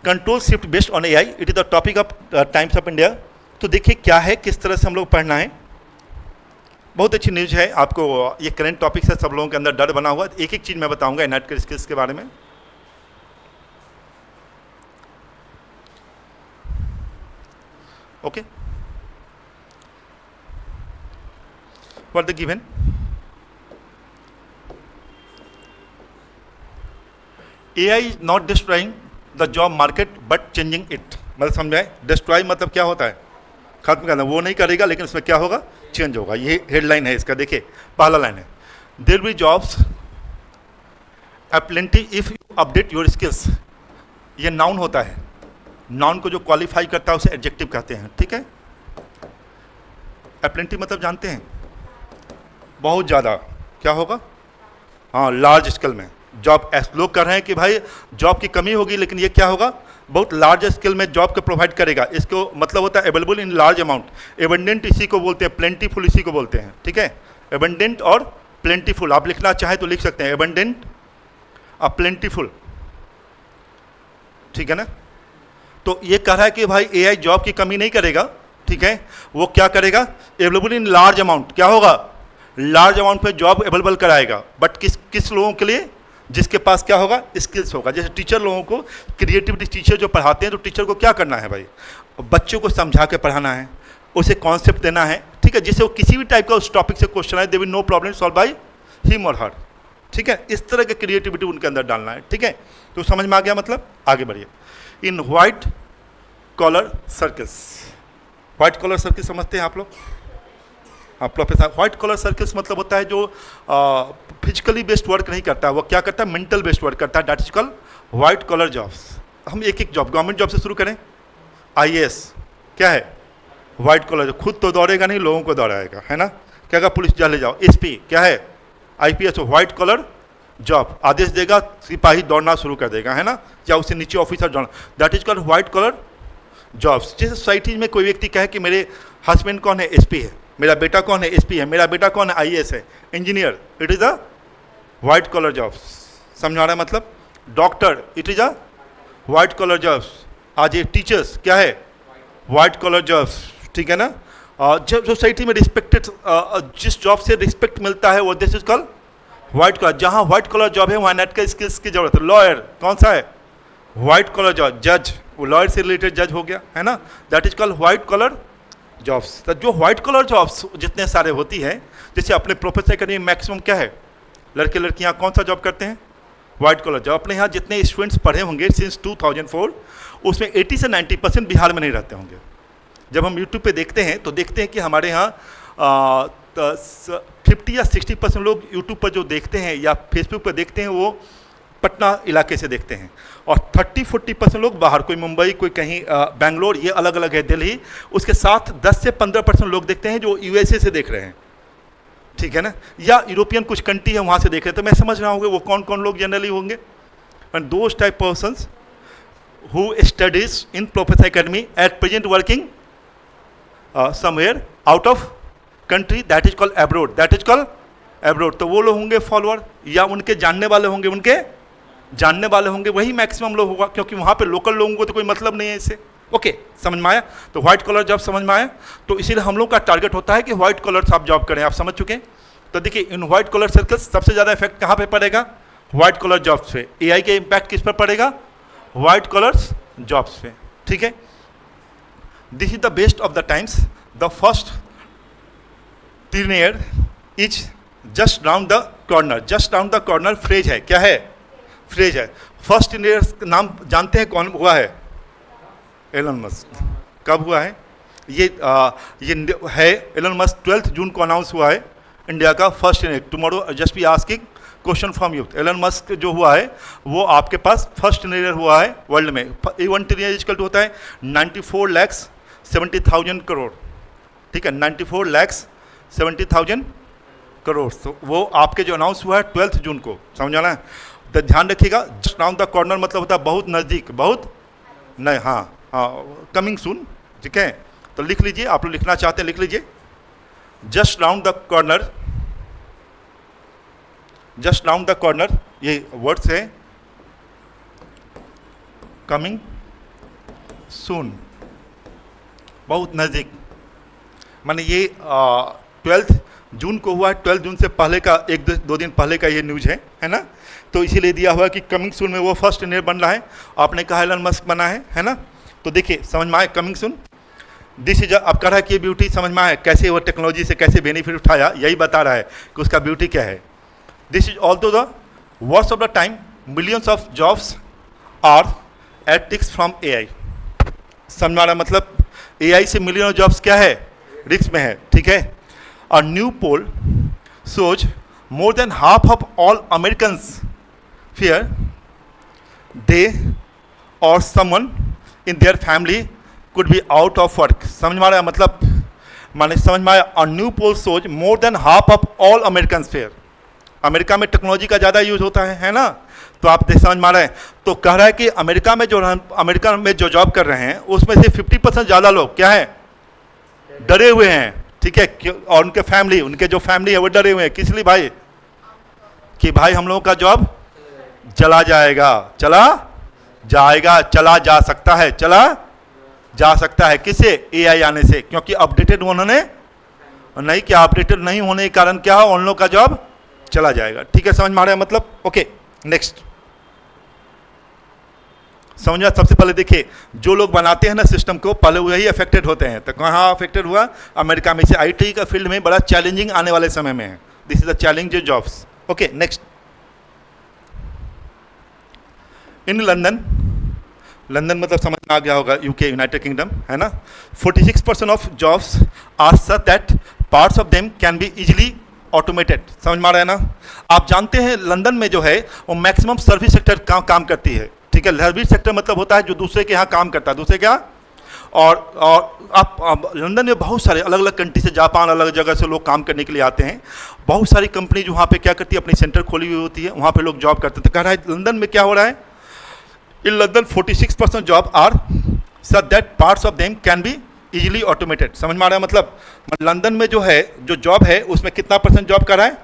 Control shift based on AI, it is the topic of times of India. तो देखिए क्या है, किस तरह से हम लोग पढ़ना है। बहुत अच्छी न्यूज़ है आपको, ये करंट टॉपिक है, सब लोगों के अंदर डर बना हुआ है। एक एक चीज़ मैं बताऊंगा इनएट के स्किल्स के बारे में। Okay, what the given, AI is not destroying the job market but changing it. मतलब समझाए, डिस्ट्रॉय मतलब क्या होता है, खत्म करना, वो नहीं करेगा, लेकिन इसमें क्या होगा, चेंज होगा। ये हेडलाइन है इसका। देखिए पहला लाइन है, there be jobs aplenty if you update your skills. ये नाउन होता है, नाउन को जो क्वालिफाई करता है उसे एडजेक्टिव कहते हैं, ठीक है। एप्लेंटी मतलब जानते हैं, बहुत ज़्यादा, क्या होगा, हाँ, लार्ज स्केल में जॉब। लोग कर रहे हैं कि भाई जॉब की कमी होगी, लेकिन ये क्या होगा, बहुत लार्ज स्केल में जॉब को प्रोवाइड करेगा। इसको मतलब होता है available in large amount. Abundant इसी को बोलते हैं, प्लेंटीफुल इसी को बोलते हैं, ठीक है। एबंडेंट और प्लेंटीफुल, आप लिखना चाहे तो लिख सकते हैं, एबंडेंट और प्लेंटीफुल, ठीक है ना। तो ये कह रहा है कि भाई एआई जॉब की कमी नहीं करेगा, ठीक है। वो क्या करेगा, अवेलेबल इन लार्ज अमाउंट, क्या होगा, लार्ज अमाउंट पे जॉब अवेलेबल कराएगा। बट किस किस लोगों के लिए, जिसके पास क्या होगा, स्किल्स होगा। जैसे टीचर लोगों को, क्रिएटिविटी टीचर जो पढ़ाते हैं, तो टीचर को क्या करना है भाई, बच्चों को समझा के पढ़ाना है, उसे कॉन्सेप्ट देना है, ठीक है, जिससे वो किसी भी टाइप का उस टॉपिक से क्वेश्चन आए, they will no problem solve by him और हर, ठीक है। इस तरह के क्रिएटिविटी उनके अंदर डालना है, ठीक है। तो समझ में आ गया, मतलब आगे बढ़िए। In white collar circles, white collar circle समझते हैं आप लोग, हाँ प्रोफेसर। व्हाइट कॉलर सर्कल्स मतलब होता है जो फिजिकली बेस्ड वर्क नहीं करता है, वो क्या करता है, मेंटल बेस्ड वर्क करता है, that is called white collar jobs. हम एक एक जॉब, गवर्नमेंट जॉब से शुरू करें। आईएएस क्या है, व्हाइट कॉलर, खुद तो दौड़ेगा नहीं, लोगों को दौड़ाएगा, है ना। क्या कहा, पुलिस चले जाओ। एसपी क्या है, आईपीएस, व्हाइट कॉलर जॉब, आदेश देगा, सिपाही दौड़ना शुरू कर देगा, है ना, या उससे नीचे ऑफिसर दौड़ना, that is called white collar jobs. जैसे सोसाइटी में कोई व्यक्ति कहे कि मेरे हस्बैंड कौन है, एसपी है, मेरा बेटा कौन है, एसपी है, मेरा बेटा कौन है, आईएएस है, engineer, it is a white collar jobs. समझ आ रहा है मतलब। Doctor, it is a white collar jobs. आज ये टीचर्स क्या है, व्हाइट कॉलर जॉब्स, ठीक है ना। जब सोसाइटी में रिस्पेक्टेड, जिस जॉब से रिस्पेक्ट मिलता है वो this is called white collar. जहाँ व्हाइट कॉलर जॉब है वहाँ नेट का स्किल्स की जरूरत है। लॉयर कौन सा है, व्हाइट कॉलर जॉब। जज, वो लॉयर से रिलेटेड जज हो गया, है ना, that is called white collar jobs. तो जो व्हाइट कॉलर जॉब्स जितने सारे होती हैं, जैसे अपने प्रोफेसर एकेडमी मैक्सिमम क्या है, लड़के लड़कियां कौन सा जॉब करते हैं, व्हाइट कॉलर जॉब। अपने यहाँ जितने स्टूडेंट्स पढ़े होंगे सिंस 2004, उसमें 80 से 90% बिहार में नहीं रहते होंगे। जब हम यूट्यूब पे देखते हैं तो देखते हैं कि हमारे यहाँ 50 या 60% लोग यूट्यूब पर जो देखते हैं या फेसबुक पर देखते हैं वो पटना इलाके से देखते हैं, और 30-40% लोग बाहर, कोई मुंबई, कोई कहीं बेंगलोर, ये अलग अलग है, दिल्ली। उसके साथ 10 से 15% लोग देखते हैं जो यूएसए से देख रहे हैं, ठीक है ना, या यूरोपियन कुछ कंट्री है वहाँ से देख रहे हैं। तो मैं समझ रहा हूँ वो कौन कौन लोग जनरली होंगे, and those type persons who studies in professor academy at present working somewhere out of country, that is called abroad, that is called abroad. तो वो लोग होंगे फॉलोअर, या उनके जानने वाले होंगे, उनके जानने वाले होंगे, वही मैक्सिमम लोग होगा, क्योंकि वहाँ पे लोकल लोगों को तो कोई मतलब नहीं है इससे। ओके, समझ में आया। तो व्हाइट कॉलर जॉब समझ में आया। तो इसीलिए हम लोग का टारगेट होता है कि व्हाइट कॉलर आप जॉब करें, आप समझ चुके हैं। तो देखिए इन व्हाइट कॉलर सर्कल्स सबसे ज़्यादा इफेक्ट कहाँ पे पड़ेगा, व्हाइट कॉलर जॉब्स पे। एआई के इम्पैक्ट किस पर पड़ेगा, व्हाइट कॉलर्स जॉब्स पे, ठीक है। This is the best of the times, the first trillion is just round the corner. Just round the corner phrase है, क्या है, फ्रेज है। फर्स्ट ट्रिलियन नाम जानते हैं कौन हुआ है, एलन मस्क। कब हुआ है ये है एलन मस्क, 12 जून को अनाउंस हुआ है इंडिया का first trillion. Tomorrow just be asking question from youth. Elon Musk जो हुआ है वो आपके पास फर्स्ट ट्रिलियन हुआ है वर्ल्ड में। 1 ट्रिलियन इक्वल टू होता है 94,70,000 करोड़, ठीक है, 94,70,000 करोड़। तो वो आपके जो अनाउंस हुआ है 12 जून को, समझ आना है। तो ध्यान रखिएगा, जस्ट राउंड द कॉर्नर मतलब होता है बहुत नज़दीक, बहुत नहीं, हाँ हाँ, कमिंग सून, ठीक है। तो लिख लीजिए, आप लोग लिखना चाहते हैं लिख लीजिए, just round the corner, just round the corner, ये वर्ड्स है, कमिंग सून, बहुत नज़दीक। माने ये 12 जून को हुआ है, 12 जून से पहले का एक दो दिन पहले का ये न्यूज़ है ना। तो इसीलिए दिया हुआ है कि कमिंग सून में वो फर्स्ट इंडियन बन रहा है। आपने कहा एलन मस्क बना है ना। तो देखिए समझ में आए कमिंग सून, दिस इज अब कह रहा है कि ये ब्यूटी समझ में आए कैसे वो टेक्नोलॉजी से कैसे बेनिफिट उठाया, यही बता रहा है कि उसका ब्यूटी क्या है। This is also the worst of the time, millions of jobs are at risk from AI। समझ में आ रहा है, मतलब AI से मिलियन जॉब्स क्या है, रिस्क में है, ठीक है। A new poll shows more than half of all Americans fear they or someone in their family could be out of work। समझ में आ रहा है, मतलब माने समझ में आया। A new poll shows more than half of all Americans fear। America में टेक्नोलॉजी का ज़्यादा यूज होता है ना। तो आप देख समझ में आ रहे हैं। तो कह रहा है कि अमेरिका में जो जॉब कर रहे हैं उसमें से 50% ज़्यादा लोग क्या है, डरे हुए हैं, ठीक है। और उनके फैमिली, उनके जो फैमिली है वो डरे हुए हैं, किस लिए भाई, कि भाई हम लोगों का जॉब चला जाएगा, चला जाएगा, चला जा सकता है, चला जा सकता है, किससे, AI आने से। क्योंकि अपडेटेड उन्होंने नहीं किया, अपडेटेड नहीं होने के कारण क्या हो, उन लोगों का जॉब चला जाएगा, ठीक है। समझ में आ रहा है, मतलब ओके। नेक्स्ट समझ में। सबसे पहले देखिए जो लोग बनाते हैं ना सिस्टम को, पहले वही अफेक्टेड होते हैं। तो कहाँ अफेक्टेड हुआ, अमेरिका में। से IT का फील्ड में बड़ा चैलेंजिंग आने वाले समय में है। This is the challenge jobs, okay. Next, in London, London मतलब समझ में आ गया होगा, UK यूनाइटेड किंगडम है ना। 46% of jobs are such that parts of them can be easily automated. समझ में आ रहा है ना। आप जानते हैं लंदन में जो है वो मैक्सिमम सर्विस सेक्टर काम करती है, ठीक है। सर्विस सेक्टर मतलब होता है जो दूसरे के यहाँ काम करता है, दूसरे के यहाँ। और आप लंदन में बहुत सारे अलग अलग कंट्री से, जापान, अलग जगह से लोग काम करने के लिए आते हैं। बहुत सारी कंपनी जो वहाँ पे क्या करती है, अपनी सेंटर खोली हुई होती है, वहाँ पे लोग जॉब करते हैं। तो कह रहा है लंदन में क्या हो रहा है, in London 46% job are such that parts of them can be easily automated. समझ में आ रहा है, मतलब लंदन में जो है जो जॉब है उसमें कितना परसेंट जॉब कर रहा है,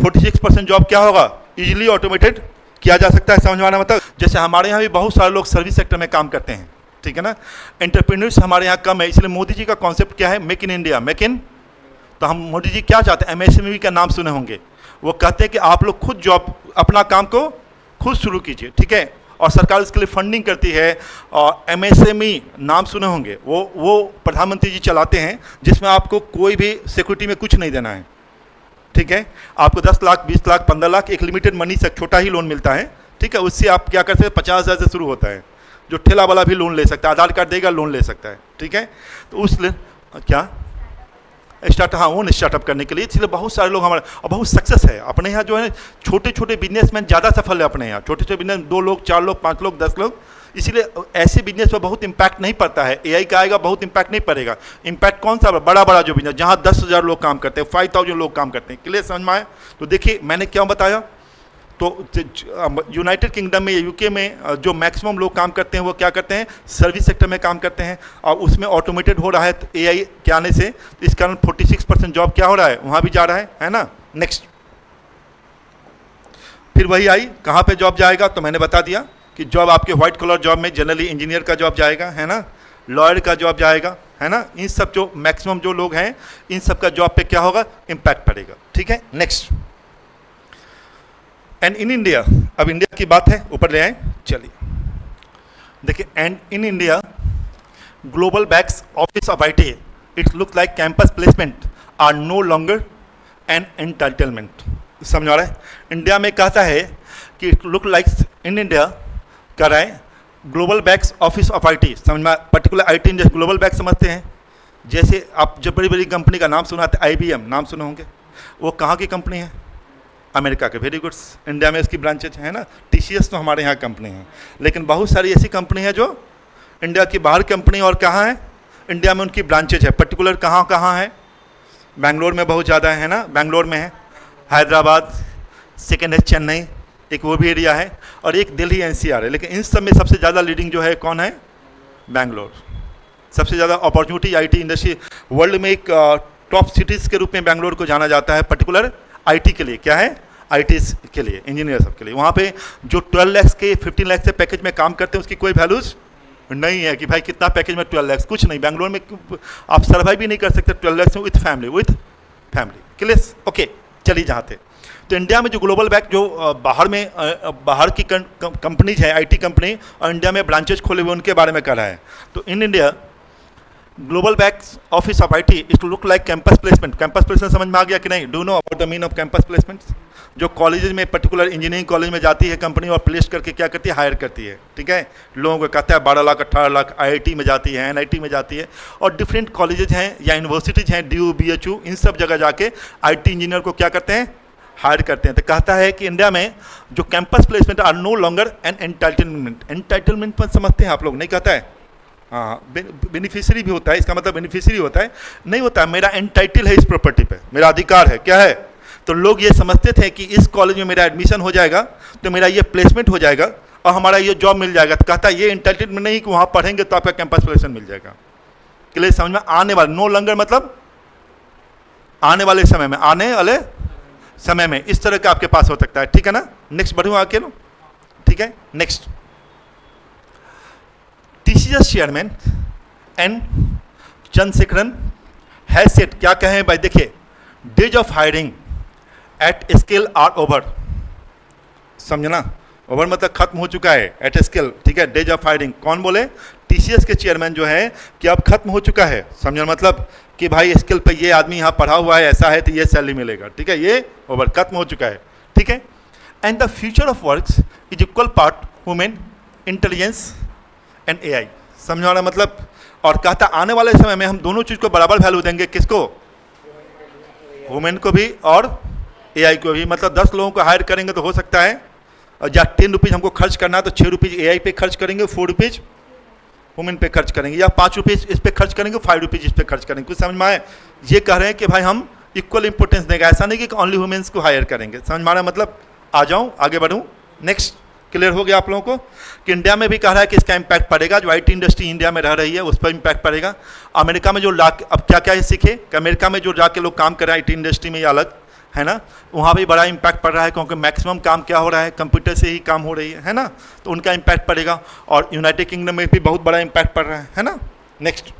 46% जॉब क्या होगा, इजीली ऑटोमेटेड किया जा सकता है। समझ में आ रहा है, मतलब जैसे हमारे यहाँ भी बहुत सारे लोग सर्विस सेक्टर में काम करते हैं, ठीक है ना। एंटरप्रेन्योर्स हमारे यहाँ कम है, इसलिए मोदी जी का कॉन्सेप्ट क्या है, make in India, make in. तो हम मोदी जी क्या चाहते हैं, MSME का नाम सुने होंगे। वो कहते हैं कि आप लोग खुद जॉब, अपना काम को खुद शुरू कीजिए, ठीक है। और सरकार इसके लिए फंडिंग करती है। और MSME नाम सुने होंगे, वो प्रधानमंत्री जी चलाते हैं, जिसमें आपको कोई भी सिक्योरिटी में कुछ नहीं देना है, ठीक है। आपको 10 लाख, 20 लाख, 15 लाख एक लिमिटेड मनी से छोटा ही लोन मिलता है, ठीक है। उससे आप क्या कर सकते हैं, 50,000 से शुरू होता है। जो ठेला वाला भी लोन ले सकता है, आधार कार्ड देगा लोन ले सकता है, ठीक है। तो उस क्या स्टार्ट, हाँ, वो स्टार्टअप करने के लिए। इसलिए बहुत सारे लोग हमारे, और बहुत सक्सेस है अपने यहाँ जो है। छोटे छोटे बिजनेसमैन ज़्यादा सफल है अपने यहाँ, छोटे छोटे बिजनेस, 2 लोग, 4 लोग, 5 लोग, 10 लोग। इसीलिए ऐसे बिजनेस पर बहुत इम्पैक्ट नहीं पड़ता है। AI का आएगा, बहुत इम्पैक्ट नहीं पड़ेगा। इम्पैक्ट कौन सा, बड़ा बड़ा जो बिजनेस, जहाँ 10,000 लोग काम करते हैं, 5,000 लोग काम करते हैं। क्लियर समझ में आए। तो देखिए मैंने क्या बताया, तो यूनाइटेड किंगडम में या UK में जो मैक्सिमम लोग काम करते हैं वो क्या करते हैं, सर्विस सेक्टर में काम करते हैं। और उसमें ऑटोमेटेड हो रहा है AI के आने से, तो इस कारण 46% जॉब क्या हो रहा है, वहाँ भी जा रहा है ना। नेक्स्ट, फिर वही आई, कहाँ पे जॉब जाएगा, तो मैंने बता दिया कि जॉब आपके व्हाइट कॉलर जॉब में जनरली इंजीनियर का जॉब जाएगा, है ना, लॉयर का जॉब जाएगा, है ना। इन सब जो मैक्सिमम जो लोग हैं, इन सब का जॉब पे क्या होगा, इम्पैक्ट पड़ेगा, ठीक है। नेक्स्ट, एंड इन इंडिया, अब इंडिया की बात है, ऊपर ले आए, चलिए देखिए। And in India global backs office of IT, it's look like campus placement are no longer an entitlement. समझ आ रहा है। इंडिया में कहता है कि it look like, in India कर रहा है global backs office of IT। समझ में, particular IT industry global back समझते हैं। जैसे आप जब बड़ी बड़ी कंपनी का नाम सुनाते, IBM नाम सुने होंगे, वो कहाँ की कंपनी है, अमेरिका के। वेरी गुड्स, इंडिया में इसकी ब्रांचेज है ना। TCS तो हमारे यहाँ कंपनी है, लेकिन बहुत सारी ऐसी कंपनी है जो इंडिया की बाहर कंपनी, और कहाँ है, इंडिया में उनकी ब्रांचेज है। पर्टिकुलर कहाँ कहाँ है, बेंगलोर में बहुत ज़्यादा है ना, बेंगलोर में है, हैदराबाद, सेकेंड है चेन्नई, एक वो भी एरिया है, और एक दिल्ली NCR है। लेकिन इन सब में सबसे ज़्यादा लीडिंग जो है कौन है, बेंगलोर। सबसे ज़्यादा अपॉर्चुनिटी IT इंडस्ट्री वर्ल्ड में, एक टॉप सिटीज़ के रूप में बेंगलोर को जाना जाता है, पर्टिकुलर IT के लिए। क्या है, IT के लिए, इंजीनियर सब के लिए। वहाँ पे जो 12 लाख के 15 लाख से पैकेज में काम करते हैं उसकी कोई वैल्यूज नहीं है कि भाई कितना पैकेज में 12 लाख, कुछ नहीं। बैंगलोर में आप सर्वाइव भी नहीं कर सकते 12 lakh with family clear. Okay, चलिए जहाँ थे। तो इंडिया में जो ग्लोबल बैंक जो बाहर की कंपनीज है, आईटी कंपनी, और इंडिया में ब्रांचेज खोले हुए उनके बारे में कह रहा है। तो in India global bank office of IT is to look like campus placement. Campus placement समझ में आ गया कि नहीं? Do know about the mean of campus placement? जो कॉलेजेस में पर्टिकुलर इंजीनियरिंग कॉलेज में जाती है कंपनी और प्लेस करके क्या करती है, हायर करती है। ठीक है, लोगों को कहता है 12 लाख 18 लाख, आईआईटी में जाती है, एनआईटी में जाती है, और डिफरेंट कॉलेजेज हैं या यूनिवर्सिटीज हैं, DU BHU, इन सब जगह जाके आईटी इंजीनियर को क्या करते हैं, हायर करते हैं। तो कहता है कि इंडिया में जो campus placement are no longer an entitlement. Entitlement पर समझते हैं आप लोग? नहीं कहता है, हाँ, बेनिफिशियरी भी होता है, इसका मतलब बेनिफिशियरी होता है, नहीं होता है। मेरा एंटाइटल है इस प्रॉपर्टी पे, मेरा अधिकार है, क्या है? तो लोग ये समझते थे कि इस कॉलेज में मेरा एडमिशन हो जाएगा तो मेरा ये प्लेसमेंट हो जाएगा और हमारा ये जॉब मिल जाएगा। तो कहता है ये एंटाइटलमेंट नहीं कि वहाँ पढ़ेंगे तो आपका कैंपस प्लेसमेंट मिल जाएगा। क्लियर समझ में? आने वाले, नो लॉन्गर मतलब आने वाले समय में, आने वाले समय में इस तरह का आपके पास हो सकता है। ठीक है ना? नेक्स्ट बढ़ूँ आके लो। ठीक है, next. TCS chairman N Chandrasekaran has said, क्या कहें भाई? देखिए, days of hiring at scale are over. समझना? ओवर मतलब खत्म हो चुका है, एट स्केल। ठीक है, डेज ऑफ हायरिंग कौन बोले? TCS के चेयरमैन जो है कि अब खत्म हो चुका है। समझना? मतलब कि भाई स्केल पे ये आदमी यहाँ पढ़ा हुआ है, ऐसा है तो ये सैलरी मिलेगा। ठीक है, ये ओवर, खत्म हो चुका है। ठीक है, and the future of works is equal part human intelligence and AI। समझाना मतलब, और कहता आने वाले समय में हम दोनों चीज़ को बराबर वैल्यू देंगे। किसको? वुमेन को भी और AI को भी। मतलब 10 लोगों को हायर करेंगे तो हो सकता है या 10 रुपीज़ हमको खर्च करना है तो 6 रुपीज़ AI पे खर्च करेंगे, 4 रुपीज़ वुमेन पे खर्च करेंगे, या 5 रुपीज़ इस पे खर्च करेंगे, 5 रुपीज़ इस पे खर्च करेंगे। कुछ समझ में आए? ये कह रहे हैं कि भाई हम इक्वल इंपॉर्टेंस देंगे, ऐसा नहीं कि ओनली वुमेन्स को हायर करेंगे। समझ में आ रहा है? मतलब आ जाऊँ, आगे बढ़ूँ। नेक्स्ट, क्लियर हो गया आप लोगों को कि इंडिया में भी कह रहा है कि इसका इम्पैक्ट पड़ेगा। जो आईटी इंडस्ट्री इंडिया में रह रही है उस पर इम्पैक्ट पड़ेगा। अमेरिका में जो अब क्या क्या सीखे कि अमेरिका में जो जाके लोग काम कर रहे हैं आईटी इंडस्ट्री में, ये अलग है ना, वहाँ भी बड़ा इम्पैक्ट पड़ रहा है क्योंकि मैक्सिमम काम क्या हो रहा है, कंप्यूटर से ही काम हो रही है ना, तो उनका इम्पैक्ट पड़ेगा। और यूनाइटेड किंगडम में भी बहुत बड़ा इम्पैक्ट पड़ रहा है ना। नेक्स्ट,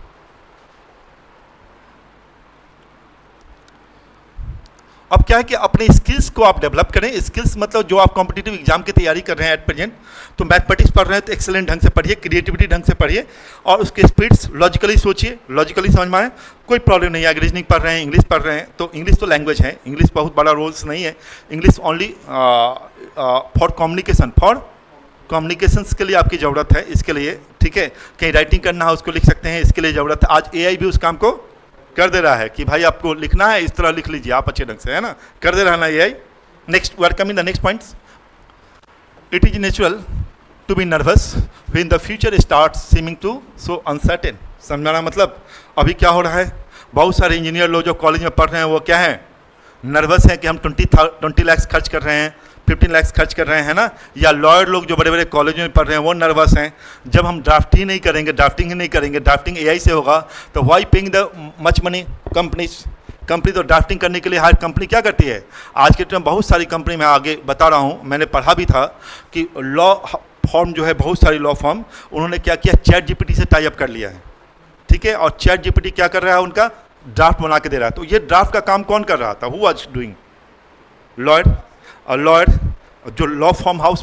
अब क्या है कि अपने स्किल्स को आप डेवलप करें। स्किल्स मतलब जो आप कॉम्पिटिटिव एग्जाम की तैयारी कर रहे हैं एट प्रेजेंट, तो मैथमेटिक्स पढ़ रहे हैं तो एक्सेलेंट ढंग से पढ़िए, क्रिएटिविटी ढंग से पढ़िए, और उसके स्पीड्स लॉजिकली सोचिए, लॉजिकली समझ में आए, कोई प्रॉब्लम नहीं है। रीजनिंग पढ़ रहे हैं, इंग्लिश पढ़ रहे हैं, तो इंग्लिश तो लैंग्वेज है, इंग्लिश बहुत बड़ा रोल्स नहीं है। इंग्लिश ओनली फॉर कम्युनिकेशंस के लिए आपकी ज़रूरत है, इसके लिए। ठीक है, कहीं राइटिंग करना है उसको लिख सकते हैं, इसके लिए ज़रूरत है। आज AI भी उस काम को कर दे रहा है कि भाई आपको लिखना है इस तरह लिख लीजिए आप अच्छे ढंग से, है ना, कर दे रहा ना AI। Next, we are coming the next points. It is natural to be nervous when the future start seeming to so uncertain. समझाना मतलब अभी क्या हो रहा है, बहुत सारे इंजीनियर लोग जो कॉलेज में पढ़ रहे हैं वो क्या है, नर्वस हैं कि हम 20 लाख खर्च कर रहे हैं, 15 लाख खर्च कर रहे हैं ना। या लॉयर लोग जो बड़े बड़े कॉलेज में पढ़ रहे हैं वो नर्वस हैं, जब हम ड्राफ्टिंग ही नहीं करेंगे, ड्राफ्टिंग AI से होगा, तो why paying the much money company तो ड्राफ्टिंग करने के लिए हर कंपनी क्या करती है आज के टाइम, बहुत सारी कंपनी में आगे बता रहा हूँ, मैंने पढ़ा भी था कि लॉ फॉर्म जो है, बहुत सारी लॉ फॉर्म उन्होंने क्या किया, ChatGPT से टाई अप कर लिया है। ठीक है, और ChatGPT क्या कर रहा है, उनका ड्राफ्ट बना के दे रहा है। तो ये ड्राफ्ट का काम कौन कर रहा था, हु वाज डूइंग? लॉयर। जो लॉ फॉर्म हाउस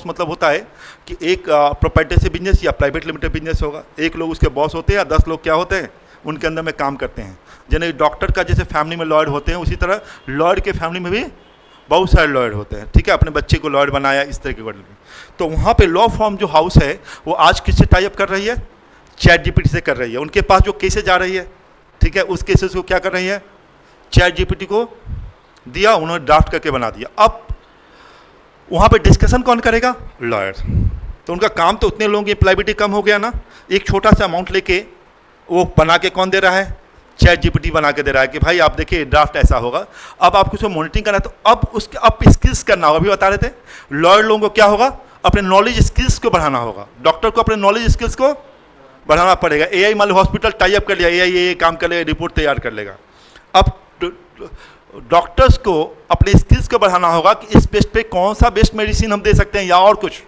मतलब होता है कि एक प्रोप्राइटरशिप बिजनेस या प्राइवेट लिमिटेड बिजनेस होगा, एक लोग उसके बॉस होते हैं या 10 लोग क्या होते हैं उनके अंदर में काम करते हैं। जैसे डॉक्टर का जैसे फैमिली में लॉयर होते हैं, उसी तरह लॉयर के फैमिली में भी बहुत सारे लॉयर होते हैं। ठीक है, अपने बच्चे को लॉयर बनाया, इस तरह के वर्ड में। तो वहाँ पे लॉ फॉर्म जो हाउस है वो आज किससे टाई अप कर रही है, ChatGPT से कर रही है। उनके पास जो केसेज आ रही है, ठीक है, उस केसेस को क्या कर रही है, ChatGPT को दिया, उन्होंने ड्राफ्ट करके बना दिया। अब वहाँ पे डिस्कशन कौन करेगा, लॉयर। तो उनका काम तो उतने लोगों की एम्प्लॉयबिलिटी कम हो गया ना। एक छोटा सा अमाउंट लेके वो बना के कौन दे रहा है, ChatGPT बना के दे रहा है कि भाई आप देखिए ड्राफ्ट ऐसा होगा। अब आपको उसको मॉनिटरिंग करना है, तो अब स्किल्स करना होगा। अभी बता रहे थे लॉयर लोगों को क्या होगा, अपने नॉलेज स्किल्स को बढ़ाना होगा। डॉक्टर को अपने नॉलेज स्किल्स को बढ़ाना पड़ेगा। AI मान लो हॉस्पिटल टाई अप कर लिया, AI ये काम कर लेगा, रिपोर्ट तैयार कर लेगा। अब डॉक्टर्स को अपने स्किल्स को बढ़ाना होगा कि इस बेस्ट पे कौन सा बेस्ट मेडिसिन हम दे सकते हैं या और कुछ।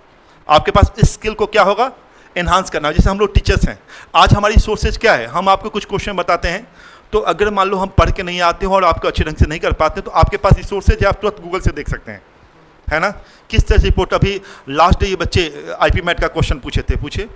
आपके पास इस स्किल को क्या होगा, एनहांस करना। जैसे हम लोग टीचर्स हैं, आज हमारी सोर्सेज क्या है, हम आपको कुछ क्वेश्चन बताते हैं, तो अगर मान लो हम पढ़ के नहीं आते हो और आपको अच्छे ढंग से नहीं कर पाते, तो आपके पास रिसोर्सेज है, आप तुरंत गूगल से देख सकते हैं, है ना। किस तरह से रिपोर्ट, अभी लास्ट डे ये बच्चे IP मैट का क्वेश्चन पूछे,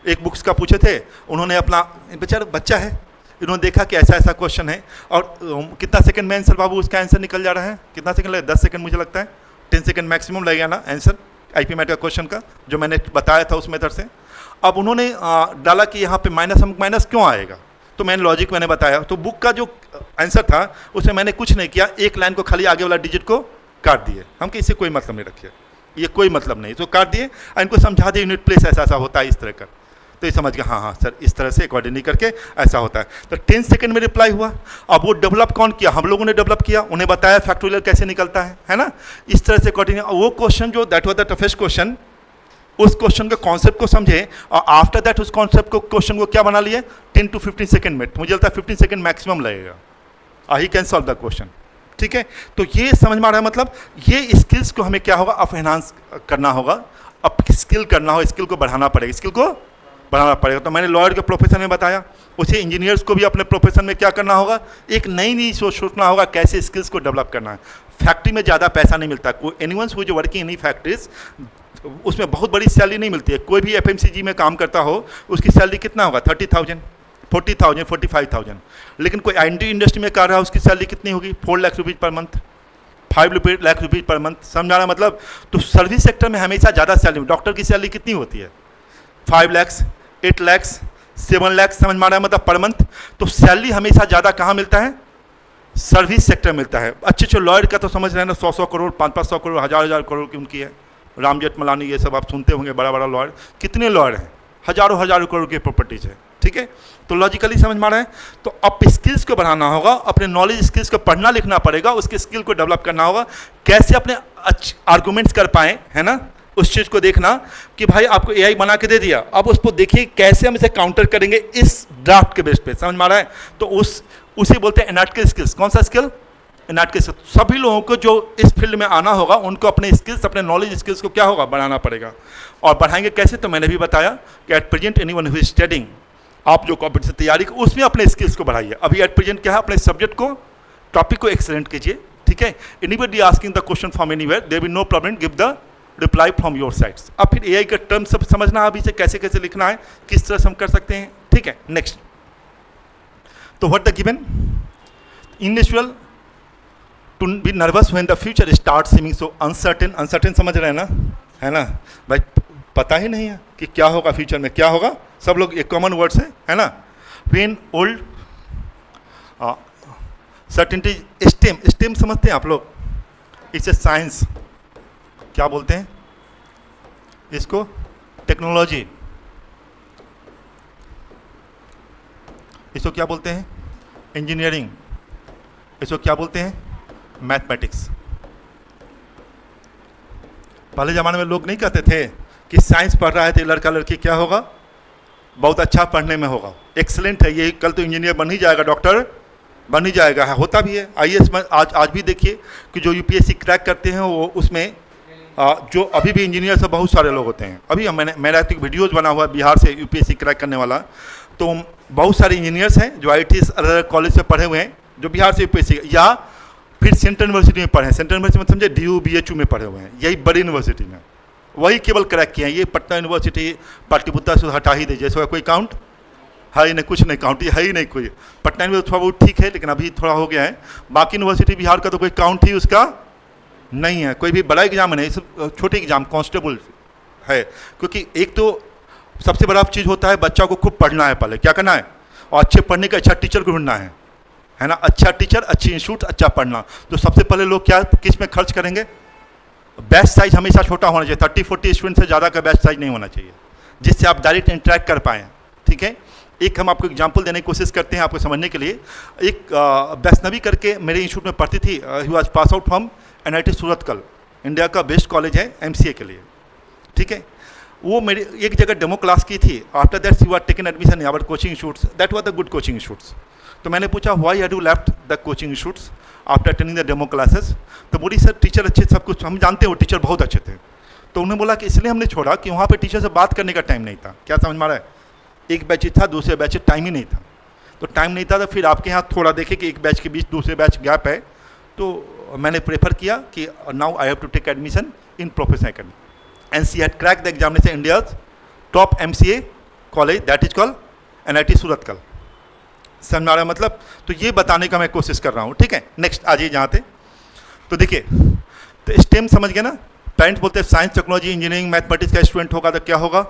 एक बुक्स का पूछे थे, उन्होंने अपना, बेचारा बच्चा है, इन्होंने देखा कि ऐसा ऐसा क्वेश्चन है, और कितना सेकंड में आंसर बाबू उसका आंसर निकल जा रहा है, कितना सेकंड लगे, 10 सेकंड मुझे लगता है, 10 सेकंड मैक्सिमम लगेगा ना आंसर IP मैट का क्वेश्चन का, जो मैंने बताया था उस मेथड से। अब उन्होंने डाला कि यहाँ पे माइनस क्यों आएगा, तो मैंने लॉजिक मैंने बताया, तो बुक का जो आंसर था उसमें मैंने कुछ नहीं किया, एक लाइन को खाली आगे वाला डिजिट को काट दिए, हम कि इससे कोई मतलब नहीं रखिए, ये कोई मतलब नहीं, तो काट दिए और इनको समझा दिए यूनिट प्लेस ऐसा ऐसा होता है इस तरह का, तो ये समझ गया हाँ हाँ सर इस तरह से अकॉर्डिंगली करके ऐसा होता है। तो 10 सेकंड में रिप्लाई हुआ। अब वो डेवलप कौन किया, हम लोगों ने डेवलप किया, उन्हें बताया फैक्टोरियल कैसे निकलता है ना, इस तरह से अकॉर्डिंग। वो क्वेश्चन जो that was the toughest question, उस क्वेश्चन के कॉन्सेप्ट को समझे और आफ्टर दैट उस कॉन्सेप्ट को क्वेश्चन को क्या बना लिए 10 to 15 सेकंड में, मुझे लगता है 15 सेकंड मैक्सिमम लगेगा, he can solve the question. ठीक है, तो ये समझ में आ रहा है, मतलब ये स्किल्स को हमें क्या होगा, अब एनहांस करना होगा, अब स्किल करना होगा, स्किल को बढ़ाना पड़ेगा, स्किल को बढ़ाना पड़ेगा। तो मैंने लॉयर के प्रोफेशन में बताया, उसे इंजीनियर्स को भी अपने प्रोफेशन में क्या करना होगा, एक नई सोचना होगा कैसे स्किल्स को डेवलप करना है। फैक्ट्री में ज़्यादा पैसा नहीं मिलता, कोई एनीवंस हु जो वर्किंग इन फैक्ट्रीज, उसमें बहुत बड़ी सैलरी नहीं मिलती है। कोई भी FMCG में काम करता हो उसकी सैलरी कितना होगा, 30,000, 40,000, 45,000। लेकिन कोई IT इंडस्ट्री में कर रहा है उसकी सैलरी कितनी होगी, 4 lakh rupees per month, 5 lakh rupees per month, समझाना मतलब। तो सर्विस सेक्टर में हमेशा ज़्यादा सैलरी, डॉक्टर की सैलरी कितनी होती है, 5 लाख, 8 लाख, 7 लाख, समझ में आ रहा है मतलब पर मंथ। तो सैलरी हमेशा ज़्यादा कहाँ मिलता है, सर्विस सेक्टर मिलता है। अच्छे लॉयर का तो समझ रहे हैं ना, 100 करोड़, 500 करोड़, 1000 करोड़ की उनकी है, राम जेठमलानी ये सब आप सुनते होंगे, बड़ा बड़ा लॉयर, कितने लॉयर हैं, हजारों करोड़ की प्रॉपर्टीज है। ठीक है, तो लॉजिकली समझ में आ रहा है। तो अब स्किल्स को बढ़ाना होगा, अपने नॉलेज स्किल्स को पढ़ना लिखना पड़ेगा, उसके स्किल को डेवलप करना होगा, कैसे अपने आर्गूमेंट्स कर पाएँ, है ना, उस चीज़ को देखना कि भाई आपको AI बना के दे दिया, अब उसको देखिए कैसे हम इसे काउंटर करेंगे इस ड्राफ्ट के बेस पे, समझ में आ रहा है। तो उसे बोलते हैं एनालिटिकल स्किल्स। कौन सा स्किल, एनालिटिकल स्किल्स। सभी लोगों को जो इस फील्ड में आना होगा उनको अपने स्किल्स, अपने नॉलेज स्किल्स को क्या होगा, बढ़ाना पड़ेगा। और बढ़ाएंगे कैसे, तो मैंने भी बताया कि at present anyone who is studying, आप जो कॉम्पिटिशन तैयारी उसमें अपने स्किल्स को बढ़ाइए। अभी एट प्रेजेंट क्या है, अपने सब्जेक्ट को, टॉपिक को एक्सेलेंट कीजिए। ठीक है, anybody asking the question from anywhere, there will no problem, give the reply from your sides. अब फिर AI का टर्म सब समझना, अभी से कैसे कैसे लिखना है, किस तरह से हम कर सकते हैं। ठीक है, नेक्स्ट। तो what the given, individual to be nervous when the future start seeming so uncertain. Uncertain समझ रहे हैं ना, है ना भाई, पता ही नहीं है कि क्या होगा फ्यूचर में, क्या होगा, सब लोग एक कॉमन वर्ड्स है ना। व्हेन ओल्ड सर्टेनिटी, स्टेम समझते हैं आप लोग, इट्स ए साइंस, क्या बोलते हैं इसको, टेक्नोलॉजी, इसको क्या बोलते हैं, इंजीनियरिंग, इसको क्या बोलते हैं, मैथमेटिक्स। पहले ज़माने में लोग नहीं कहते थे कि साइंस पढ़ रहा है तो लड़का लड़की क्या होगा, बहुत अच्छा पढ़ने में होगा, एक्सीलेंट है ये, कल तो इंजीनियर बन ही जाएगा, डॉक्टर बन ही जाएगा, है, होता भी है। IAS में आज भी देखिए कि जो UPSC क्रैक करते हैं वो उसमें जो अभी भी इंजीनियर से बहुत सारे लोग होते हैं। अभी मेरा एक वीडियोज़ बना हुआ है बिहार से UPSC क्रैक करने वाला, तो बहुत सारे इंजीनियर्स हैं जो IIT अलग कॉलेज से पढ़े हुए हैं, जो बिहार से UPSC या फिर सेंट्रल यूनिवर्सिटी में पढ़े हैं, सेंट्रल यूनिवर्सिटी में समझे DU BHU में पढ़े हुए हैं, यही बड़ी यूनिवर्सिटी में, वही केवल क्रैक किए हैं। ये पटना यूनिवर्सिटी पाटलिपुत्र से हटा ही दे, जैसे कोई काउंट है ही नहीं, कुछ नहीं काउंट है ही नहीं कोई। पटना यूनिवर्सिटी थोड़ा बहुत ठीक है, लेकिन अभी थोड़ा हो गया है, बाकी यूनिवर्सिटी बिहार का तो कोई काउंट ही उसका नहीं है, कोई भी बड़ा एग्जाम नहीं, सब छोटे एग्जाम कांस्टेबल है। क्योंकि एक तो सबसे बड़ा चीज़ होता है, बच्चा को खूब पढ़ना है, पहले क्या करना है, और अच्छे पढ़ने का अच्छा टीचर को ढूंढना है ना, अच्छा टीचर, अच्छी इंस्टीट्यूट, अच्छा पढ़ना। तो सबसे पहले लोग क्या किस में खर्च करेंगे, बैच साइज हमेशा छोटा होना चाहिए, 30-40 स्टूडेंट से ज़्यादा का बैच साइज नहीं होना चाहिए, जिससे आप डायरेक्ट इंटरेक्ट कर पाएँ। ठीक है, एक हम आपको एग्जांपल देने की कोशिश करते हैं आपको समझने के लिए। एक वैष्णवी करके मेरे इंस्टीट्यूट में पढ़ती थी, he was pass out from NIT Surathkal, India का बेस्ट कॉलेज है MCA के लिए। ठीक है, वो मेरी एक जगह डेमो क्लास की थी। After that she was taken admission in our coaching institutes, that was the good coaching institutes. तो मैंने पूछा why had you left the coaching institutes after attending the demo classes. तो बोली सर टीचर अच्छे, सब कुछ हम जानते हो, टीचर बहुत अच्छे थे। तो उन्होंने बोला कि इसलिए हमने छोड़ा कि वहाँ पे टीचर से बात करने का टाइम नहीं था। क्या समझ में आ रहा है? एक बैच था, दूसरे बैच टाइम ही नहीं था, तो टाइम नहीं था तो फिर आपके यहाँ थोड़ा देखे कि एक बैच के बीच दूसरे बैच गैप है, तो मैंने प्रेफर किया कि now I have to take admission in professional academy, and she had crack the examination India top MCA college, that is called NIT Surathkal. समझ में आ रहा है मतलब? तो ये बताने का मैं कोशिश कर रहा हूँ, ठीक है। नेक्स्ट आ जाइए जहाँ थे, तो देखिए, तो स्टेम समझ गए ना। पेरेंट्स बोलते हैं साइंस टेक्नोलॉजी इंजीनियरिंग मैथमेटिक्स का स्टूडेंट होगा तो क्या होगा?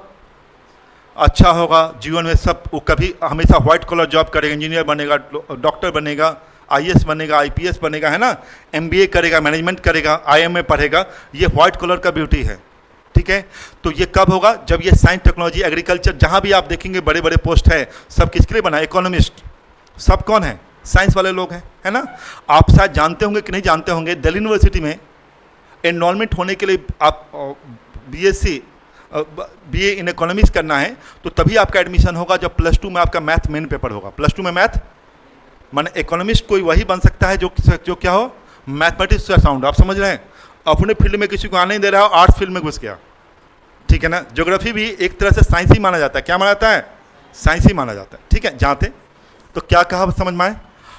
अच्छा होगा जीवन में, सब वो कभी हमेशा व्हाइट कॉलर जॉब करेगा, इंजीनियर बनेगा, डॉक्टर बनेगा, IAS बनेगा, IPS बनेगा, है ना, MBA करेगा, मैनेजमेंट करेगा, IIM में पढ़ेगा, ये व्हाइट कॉलर का ब्यूटी है, ठीक है। तो ये कब होगा? जब ये साइंस टेक्नोलॉजी एग्रीकल्चर, जहाँ भी आप देखेंगे बड़े बड़े पोस्ट है, सब किसके लिए बना? इकोनॉमिस्ट, सब कौन है? साइंस वाले लोग हैं, है ना। आप शायद जानते होंगे कि नहीं जानते होंगे, दिल्ली यूनिवर्सिटी में एनरोलमेंट होने के लिए आप BA इन इकोनॉमिक्स करना है तो तभी आपका एडमिशन होगा जब +2 में आपका मैथ मेन पेपर होगा। +2 में मैथ, माने इकोनॉमिस्ट कोई वही बन सकता है जो क्या हो, मैथमेटिक्स का साउंड, आप समझ रहे हैं। अपने फील्ड में किसी को आने नहीं दे रहा हो, आर्ट्स फील्ड में घुस गया, ठीक है ना। ज्योग्राफी भी एक तरह से साइंस ही माना जाता है। क्या माना जाता है? साइंस ही माना जाता है, ठीक है। जहाँ थे तो क्या कहा समझ में आए?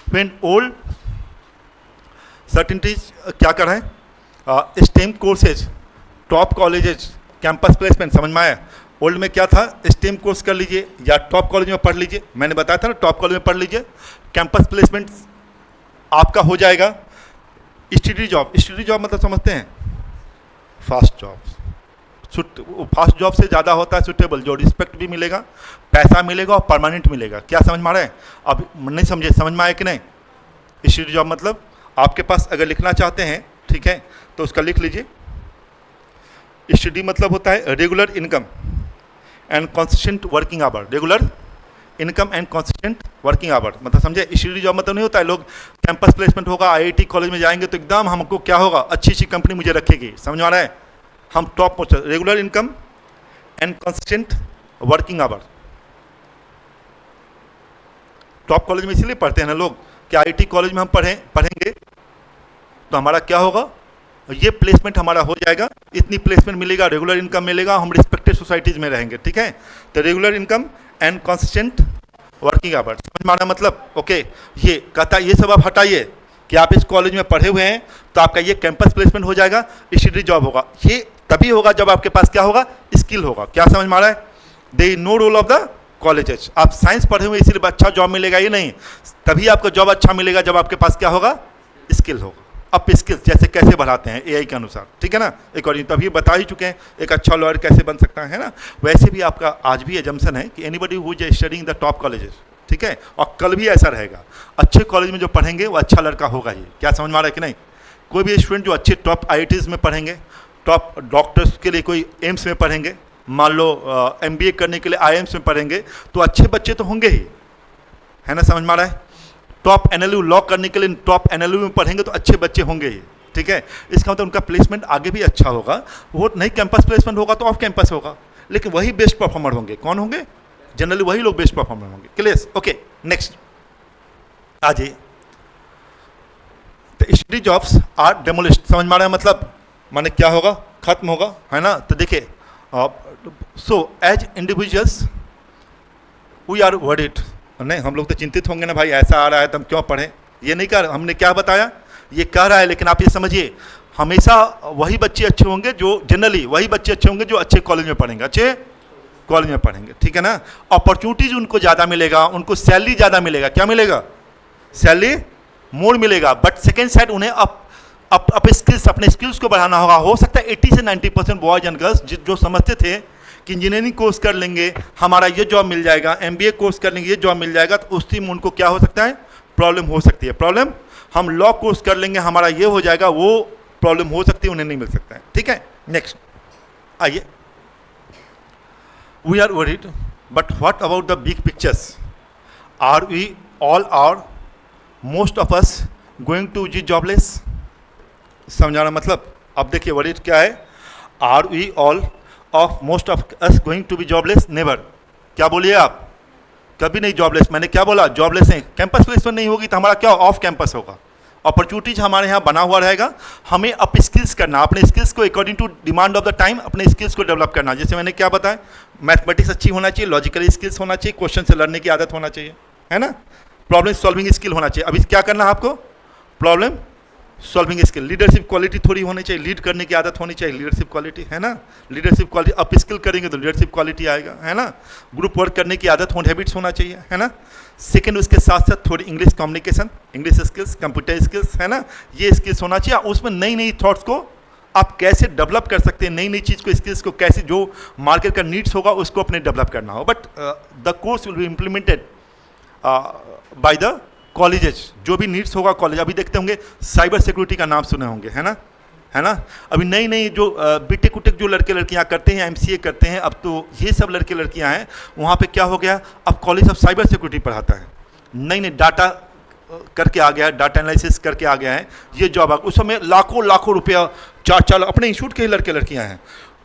व्हेन ओल्ड सर्टिनिटीज क्या कर रहे हैं? Stem courses, top colleges, campus placement, समझ में आया? ओल्ड में क्या था? स्टेम कोर्स कर लीजिए या टॉप कॉलेज में पढ़ लीजिए, मैंने बताया था ना, टॉप कॉलेज में पढ़ लीजिए, कैंपस प्लेसमेंट आपका हो जाएगा। स्टडी जॉब, स्टडी जॉब मतलब समझते हैं? फास्ट जॉब, फास्ट जॉब से ज़्यादा होता है सुटेबल, जो रिस्पेक्ट भी मिलेगा, पैसा मिलेगा और परमानेंट मिलेगा। क्या समझ में आ रहा है? अब नहीं समझे, समझ में आया कि नहीं? स्टडी जॉब मतलब आपके पास अगर लिखना चाहते हैं, ठीक है, तो उसका लिख लीजिए। स्टडी मतलब होता है regular income and consistent working hour, regular income and consistent working hour, मतलब समझे? स्टडी जॉब मतलब नहीं होता है लोग कैंपस प्लेसमेंट होगा, IIT कॉलेज में जाएंगे तो एकदम हमको क्या होगा, अच्छी अच्छी कंपनी मुझे रखेगी, समझ में आ रहा है, हम top post, regular income and consistent working hour. Top college में इसलिए पढ़ते हैं ना लोग कि IIT कॉलेज में हम पढ़ेंगे तो हमारा क्या होगा, ये प्लेसमेंट हमारा हो जाएगा, इतनी प्लेसमेंट मिलेगा, रेगुलर इनकम मिलेगा, हम रिस्पेक्टेड सोसाइटीज़ में रहेंगे, ठीक है। तो regular income and consistent working hour, समझ में आना मतलब? ओके, ये कहता है ये सब आप हटाइए कि आप इस कॉलेज में पढ़े हुए हैं तो आपका ये कैंपस प्लेसमेंट हो जाएगा, स्टडी जॉब होगा। ये तभी होगा जब आपके पास क्या होगा, स्किल होगा। क्या समझ में आ रहा है? They know role of the colleges. आप साइंस पढ़े हुए इसीलिए अच्छा जॉब मिलेगा, ये नहीं, तभी आपको जॉब अच्छा मिलेगा जब आपके पास क्या होगा, स्किल होगा। अब स्किल्स जैसे कैसे बढ़ाते हैं AI के अनुसार, ठीक है ना, अकॉर्डिंग, तभी बता ही चुके हैं एक अच्छा लॉयर कैसे बन सकता है ना। वैसे भी आपका आज भी एजम्पशन है कि anybody who is studying the top colleges, ठीक है, और कल भी ऐसा रहेगा, अच्छे कॉलेज में जो पढ़ेंगे वो अच्छा लड़का होगा ही। क्या समझ में आ रहा है कि नहीं? कोई भी स्टूडेंट जो अच्छे टॉप IITs में पढ़ेंगे, टॉप डॉक्टर्स के लिए कोई एम्स में पढ़ेंगे, मान लो MBA करने के लिए IIMs में पढ़ेंगे, तो अच्छे बच्चे तो होंगे ही, है ना, समझ में आ रहा है। टॉप NLU लॉ करने के लिए टॉप NLU में पढ़ेंगे तो अच्छे बच्चे होंगे ही, ठीक है। इसका मतलब उनका प्लेसमेंट आगे भी अच्छा होगा। वो नहीं कैंपस प्लेसमेंट होगा तो ऑफ कैंपस होगा, लेकिन वही बेस्ट परफॉर्मर होंगे। कौन होंगे? जनरली वही लोग बेस्ट परफॉर्मर होंगे। क्लियर? ओके, नेक्स्ट आ जाइए। तो स्टडी जॉब्स आर डेमोलिश्ड, समझ में आ रहा है मतलब? माने क्या होगा, खत्म होगा, है ना। तो देखिए, so as individuals we are worried, नहीं हम लोग तो चिंतित होंगे ना, भाई ऐसा आ रहा है तो हम क्यों पढ़ें। ये नहीं कर, हमने क्या बताया, ये कह रहा है, लेकिन आप ये समझिए हमेशा वही बच्चे अच्छे होंगे जो जनरली वही बच्चे अच्छे होंगे जो अच्छे कॉलेज में पढ़ेंगे, अच्छे कॉलेज में पढ़ेंगे, ठीक है ना। अपॉर्चुनिटीज उनको ज़्यादा मिलेगा, उनको सैलरी ज़्यादा मिलेगा। क्या मिलेगा? सैलरी मोर मिलेगा। बट सेकेंड साइड उन्हें अपने स्किल्स को बढ़ाना होगा। हो सकता है 80 से 90% बॉयज एंड गर्ल्स जो समझते थे कि इंजीनियरिंग कोर्स कर लेंगे हमारा ये जॉब मिल जाएगा, MBA कोर्स कर लेंगे ये जॉब मिल जाएगा, तो उस टाइम उनको क्या हो सकता है, प्रॉब्लम हो सकती है। प्रॉब्लम, हम लॉ कोर्स कर लेंगे हमारा ये हो जाएगा, वो प्रॉब्लम हो सकती है, उन्हें नहीं मिल सकता है, ठीक है। नेक्स्ट आइए, we are worried but what about the big pictures, are we all are most of us going to be jobless. समझाना मतलब, अब देखिए वरीड क्या है, are we all of most of us going to be jobless, never. क्या बोलिए आप? कभी नहीं जॉबलेस। मैंने क्या बोला? जॉबलेस है, कैंपस प्लेसमेंट नहीं होगी तो हमारा क्या ऑफ कैंपस होगा, अपॉर्चुनिटीज हमारे यहाँ बना हुआ रहेगा, हमें अप स्किल्स करना, अपने स्किल्स को according to demand of the time अपने स्किल्स को डेवलप करना। जैसे मैंने क्या बताया, मैथमेटिक्स अच्छी होना चाहिए, लॉजिकल स्किल्स होना चाहिए, क्वेश्चन से लड़ने की आदत होना चाहिए, है ना, प्रॉब्लम सॉल्विंग स्किल होना चाहिए। अभी क्या करना है आपको, problem solving skill, leadership quality थोड़ी होनी चाहिए, लीड करने की आदत होनी चाहिए, लीडरशिप क्वालिटी, है ना, लीडरशिप क्वालिटी अप स्किल करेंगे तो लीडरशिप क्वालिटी आएगा, है ना, ग्रुप वर्क करने की आदत होनी, हैबिट्स होना चाहिए, है ना। सेकंड, उसके साथ साथ थोड़ी English communication, English skills, computer skills, है ना, ये स्किल्स होना चाहिए। उसमें नई नई थॉट्स को आप कैसे डेवलप कर सकते हैं, नई नई चीज़ को, स्किल्स को कैसे, जो मार्केट का नीड्स होगा उसको अपने डेवलप करना हो। But the course will be implemented by the colleges, जो भी नीड्स होगा कॉलेज। अभी देखते होंगे साइबर सिक्योरिटी का नाम सुने होंगे, है ना, है ना। अभी नई नई जो बीटेक उटेक जो लड़के लड़कियां करते हैं, एमसीए करते हैं, अब तो ये सब लड़के लड़कियां हैं, वहाँ पे क्या हो गया, अब कॉलेज अब साइबर सिक्योरिटी पढ़ाता है, नई नई डाटा करके आ गया है, डाटा एनालिसिस करके आ गया है, ये जॉब। उस समय लाखों लाखों रुपया, 4 अपने इंस्टीट्यूट के ही लड़के लड़कियाँ हैं।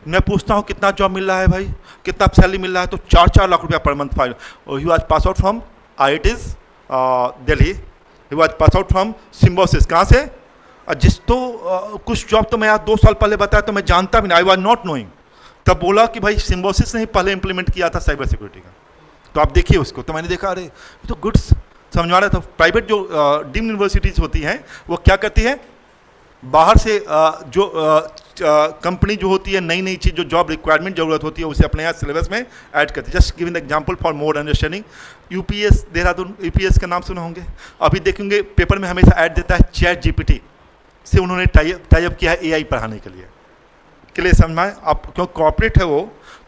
मैं पूछता हूँ कितना जॉब मिल रहा है भाई, कितना सैलरी मिल रहा है, तो 4 लाख रुपया per month file. He was pass out from IITs Delhi, he was pass out from Symbiosis, कहाँ से, जिस तो कुछ जॉब तो मैं आज 2 साल पहले बताया तो मैं जानता भी नहीं, आई वाज नॉट नोइंग। तब बोला कि भाई सिम्बोसिस ने ही पहले इंप्लीमेंट किया था साइबर सिक्योरिटी का, तो आप देखिए उसको। तो मैंने देखा अरे ये तो गुड्स समझ आ रहा था। प्राइवेट जो डीम्ड यूनिवर्सिटीज़ होती हैं वो क्या करती है, बाहर से जो कंपनी जो होती है, नई नई चीज़ जो जॉब रिक्वायरमेंट जरूरत होती है उसे अपने यहाँ सिलेबस में ऐड करती है। Just giving the example for more understanding, UPS Dehradun, UPS का नाम सुने होंगे, अभी देखेंगे पेपर में हमेशा ऐड देता है चैट जीपीटी से उन्होंने टाइप किया है एआई पढ़ाने के लिए समझ में आए आप, क्यों कॉर्पोरेट है वो,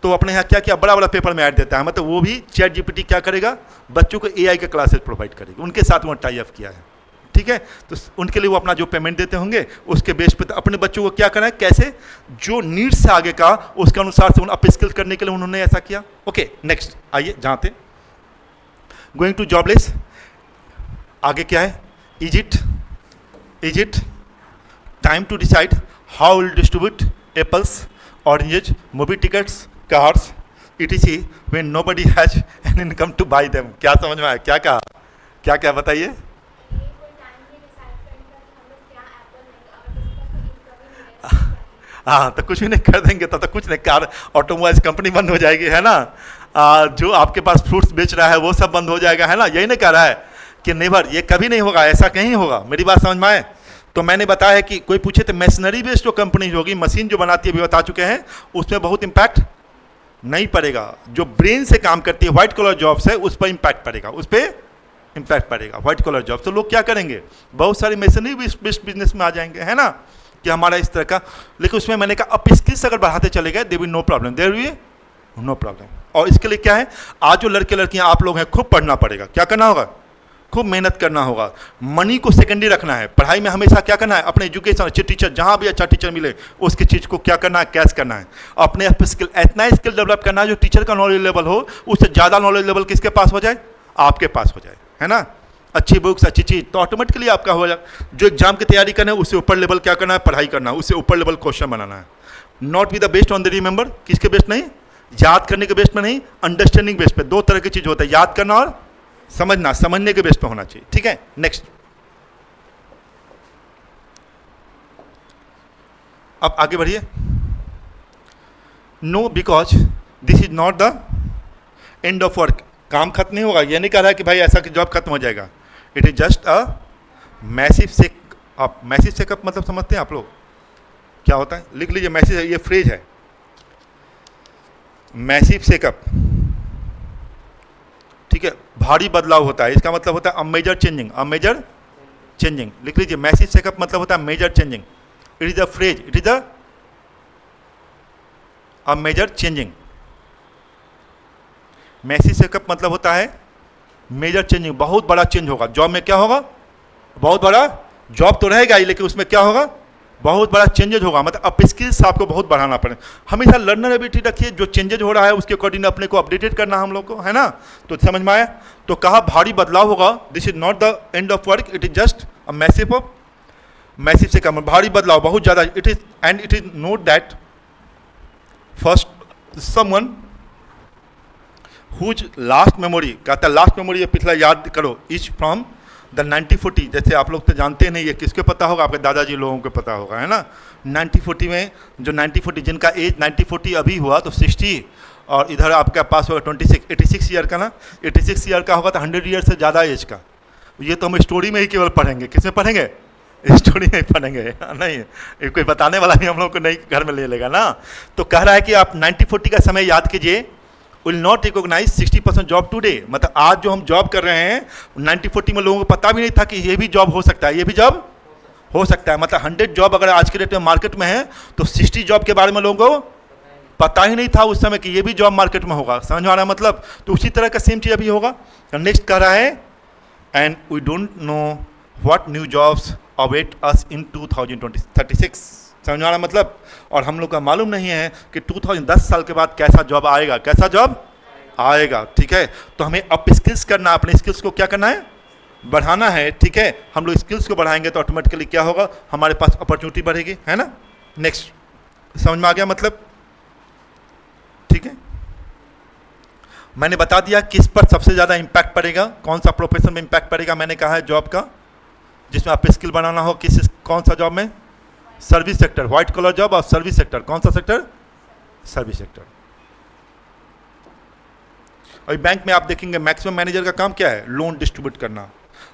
तो अपने यहाँ क्या किया, बड़ा बड़ा पेपर में ऐड देता है, मतलब वो भी चैट जीपीटी क्या करेगा, बच्चों को एआई का क्लासेस प्रोवाइड करेगी, उनके साथ वो टाई अप किया है, ठीक है। तो उनके लिए वो अपना जो पेमेंट देते होंगे उसके बेस पे अपने बच्चों को क्या करना है, कैसे जो नीड्स है आगे का उसके अनुसार से उन अप स्किल करने के लिए उन्होंने ऐसा किया। ओके नेक्स्ट आइए, जहाँ थे गोइंग टू जॉबलेस, आगे क्या है, is it time to decide how will distribute apples, oranges, movie tickets, cars etc when nobody has an income to buy them। क्या समझ में आया, क्या कहा, क्या बताइए। हाँ तो कुछ भी नहीं कर देंगे तो कुछ नहीं, कार ऑटोमोबाइल्स कंपनी बंद हो जाएगी, है ना, जो आपके पास फ्रूट्स बेच रहा है वो सब बंद हो जाएगा, है ना। यही नहीं कह रहा है कि नेवर, ये कभी नहीं होगा, ऐसा कहीं होगा, मेरी बात समझ में आए। तो मैंने बताया है कि कोई पूछे तो मशीनरी बेस्ड जो कंपनी होगी, मशीन जो बनाती है, अभी बता चुके हैं, उसमें बहुत इम्पैक्ट नहीं पड़ेगा। जो ब्रेन से काम करती है, व्हाइट कॉलर जॉब्स है, उस पर इम्पैक्ट पड़ेगा, उस पर इम्पैक्ट पड़ेगा, व्हाइट कॉलर जॉब। तो लोग क्या करेंगे, बहुत सारे मशीनरी बेस्ड बिजनेस में आ जाएंगे, है ना, कि हमारा इस तरह का। लेकिन उसमें मैंने कहा अप स्किल्स अगर बढ़ाते चले गए, there will no problem, there will no problem. और इसके लिए क्या है, आज जो लड़के लड़कियां आप लोग हैं, खूब पढ़ना पड़ेगा, क्या करना होगा, खूब मेहनत करना होगा, मनी को सेकेंडरी रखना है, पढ़ाई में हमेशा क्या करना है, अपने एजुकेशन, अच्छे टीचर, जहाँ भी अच्छा टीचर मिले उसकी चीज़ को क्या करना है, कैच करना है, अपने स्किल, इतना स्किल डेवलप करना है जो टीचर का नॉलेज लेवल हो, उससे ज़्यादा नॉलेज लेवल किसके पास हो जाए, आपके पास हो जाए, है ना। अच्छी बुक्स, अच्छी चीज़, तो ऑटोमेटिकली आपका हो जाए। जो एग्जाम की तैयारी करना है उससे ऊपर लेवल क्या करना है, पढ़ाई करना है, उससे ऊपर लेवल क्वेश्चन बनाना है। Not be the best on the remember, किसके बेस्ट नहीं, याद करने के बेस्ट में नहीं, अंडरस्टैंडिंग बेस्ट पे। दो तरह की चीज़ होता है, याद करना और समझना, समझने के बेस्ट पे होना चाहिए, ठीक है। नेक्स्ट, अब आगे बढ़िए। No because this is not the end of work, काम खत्म नहीं होगा, ये नहीं कह रहा है कि भाई ऐसा कि जॉब खत्म हो जाएगा। It is just a massive shakeup. Massive shakeup मतलब समझते हैं आप लोग क्या होता है, लिख लीजिए, मैसिव, ये फ्रेज है, मैसिव सेकअप, ठीक है। भारी बदलाव होता है, इसका मतलब होता है a major changing, a major changing, लिख लीजिए। मैसिव सेकअप मतलब होता है major changing, it is a phrase, it is a major changing. Massive shakeup मतलब होता है मेजर चेंजिंग, बहुत बड़ा चेंज होगा जॉब में। क्या होगा, बहुत बड़ा, जॉब तो रहेगा ही लेकिन उसमें क्या होगा, बहुत बड़ा चेंजेज होगा, मतलब अप स्किल्स आपको बहुत बढ़ाना पड़े। हमेशा लर्नर एबिलिटी रखिए, जो चेंजेज हो रहा है उसके अकॉर्डिंग अपने को अपडेटेड करना हम लोग को, है ना। तो समझ में आया। तो कहा भारी बदलाव होगा, this is not the end of work, it is just a massive से कम, भारी बदलाव बहुत ज़्यादा। It is and it is note that first someone whose last memory, कहता है लास्ट मेमोरी पिछला याद करो, इज फ्रॉम द 90-40, जैसे आप लोग तो जानते नहीं, ये किसको पता होगा, आपके दादाजी लोगों को पता होगा, है ना। 90-40 में जो 90-40 जिनका एज 90-40 अभी हुआ तो 60, और इधर आपके पास होगा 86 ईयर का ना, 86 ईयर का होगा तो 100 ईयर से ज़्यादा एज का। ये तो हम स्टोरी में ही केवल पढ़ेंगे, किसमें पढ़ेंगे, स्टोरी में ही पढ़ेंगे, नहीं ये कोई बताने वाला भी हम लोग को नहीं घर में ले लेगा ना। तो कह रहा है कि आप 90-40 का समय याद कीजिए, will not recognise 60% job today, मतलब आज जो हम जॉब कर रहे हैं 90-40 में लोगों को पता भी नहीं था कि ये भी जॉब हो सकता है, ये भी जॉब हो सकता है। मतलब 100 जॉब अगर आज के डेट में मार्केट में है तो 60 जॉब के बारे में लोगों को पता ही नहीं था उस समय कि ये भी जॉब मार्केट में होगा, समझ में आ रहा है मतलब। तो उसी तरह का सेम चीज़ अभी होगा। नेक्स्ट कह रहा है and we don't know what new jobs await us in 2036, समझ में आ रहा है मतलब। और हम लोग का मालूम नहीं है कि 2010 साल के बाद कैसा जॉब आएगा, कैसा जॉब आएगा, ठीक है। तो हमें अप स्किल्स करना, अपने स्किल्स को क्या करना है, बढ़ाना है, ठीक है। हम लोग स्किल्स को बढ़ाएंगे तो ऑटोमेटिकली क्या होगा, हमारे पास अपॉर्चुनिटी बढ़ेगी, है ना। नेक्स्ट, समझ में आ गया मतलब, ठीक है। मैंने बता दिया किस पर सबसे ज़्यादा इम्पैक्ट पड़ेगा, कौन सा प्रोफेशन में इम्पैक्ट पड़ेगा, मैंने कहा है जॉब का जिसमें आप स्किल बनाना हो, कौन सा जॉब में, service sector, white collar job और सर्विस सेक्टर, कौन सा सेक्टर, सर्विस सेक्टर। अभी बैंक में आप देखेंगे मैक्सिमम मैनेजर का काम क्या है, लोन डिस्ट्रीब्यूट करना।